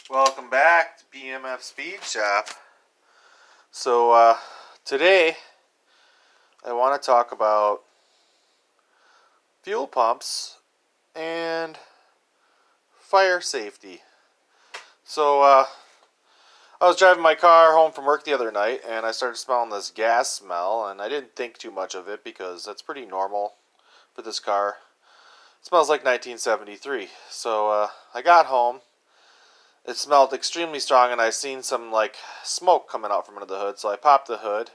Welcome back to BMF Speed Shop. Today I want to talk about fuel pumps and fire safety. I was driving my car home from work the other night and I started smelling this gas smell, and I didn't think too much of it because that's pretty normal for this car. It smells like 1973. I got home. It smelled extremely strong, and I seen some like smoke coming out from under the hood. So I popped the hood,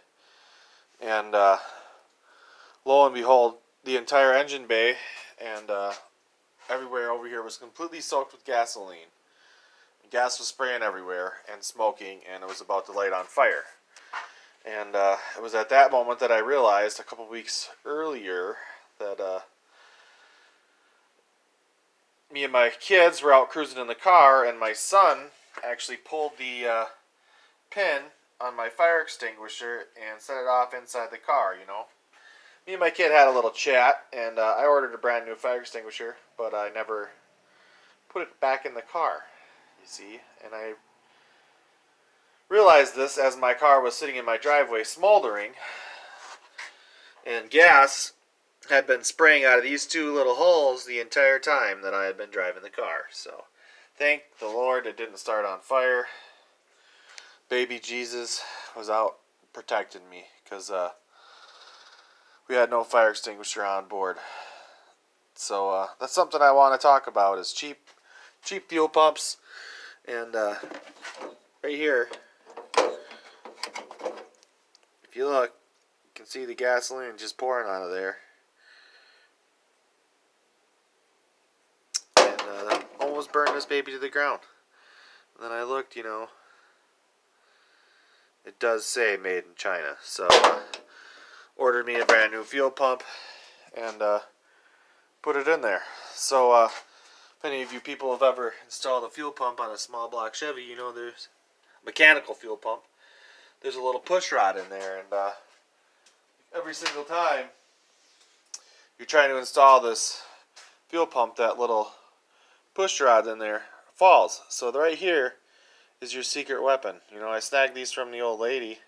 and lo and behold, the entire engine bay and everywhere over here was completely soaked with gasoline. Gas was spraying everywhere and smoking, and it was about to light on fire. And it was at that moment that I realized a couple weeks earlier that me and my kids were out cruising in the car, and my son actually pulled the pin on my fire extinguisher and set it off inside the car, Me and my kid had a little chat, and I ordered a brand new fire extinguisher, but I never put it back in the car, you see. And I realized this as my car was sitting in my driveway smoldering, and gas had been spraying out of these two little holes the entire time that I had been driving the car. So, thank the Lord it didn't start on fire. Baby Jesus was out protecting me because we had no fire extinguisher on board. So that's something I want to talk about is cheap fuel pumps. And right here, if you look, you can see the gasoline just pouring out of there. That almost burned this baby to the ground. And then I looked, it does say made in China. So ordered me a brand new fuel pump and put it in there. So if any of you people have ever installed a fuel pump on a small block Chevy, there's a mechanical fuel pump. There's a little push rod in there, and every single time you're trying to install this fuel pump, that little push rod in there falls. So right here is your secret weapon. I snagged these from the old lady,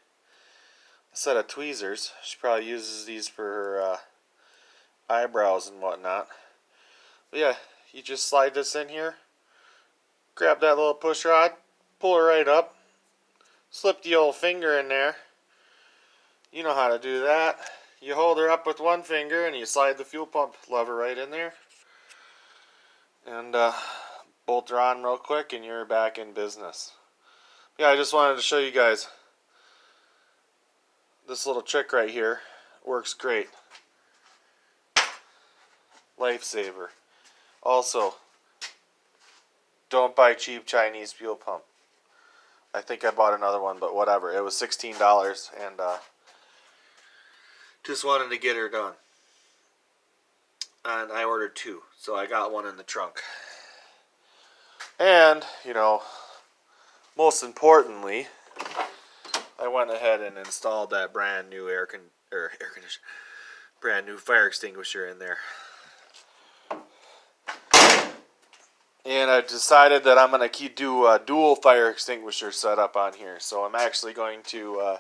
a set of tweezers. She probably uses these for her eyebrows and whatnot. But yeah, you just slide this in here, grab that little push rod, pull her right up, slip the old finger in there. You know how to do that. You hold her up with one finger and you slide the fuel pump lever right in there. And bolt her on real quick and you're back in business. Yeah, I just wanted to show you guys this little trick right here. Works great. Lifesaver. Also, don't buy cheap Chinese fuel pump. I think I bought another one, but whatever. It was $16, and just wanted to get her done. And I ordered two, so I got one in the trunk. And, most importantly, I went ahead and installed that brand new brand new fire extinguisher in there. And I decided that I'm going to do a dual fire extinguisher setup on here. So I'm actually going to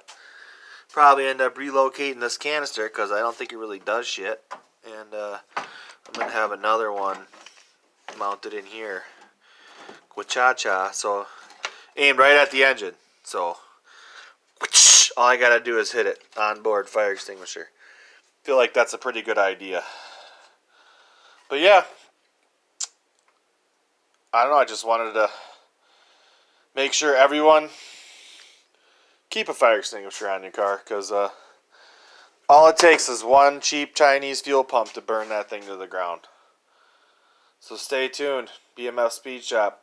probably end up relocating this canister because I don't think it really does shit. And I'm going to have another one mounted in here. Cha-cha. So aimed right at the engine. So all I got to do is hit it. Onboard fire extinguisher. Feel like that's a pretty good idea. But yeah. I don't know, I just wanted to make sure everyone keep a fire extinguisher on your car, because all it takes is one cheap Chinese fuel pump to burn that thing to the ground. So stay tuned. BMF Speed Shop.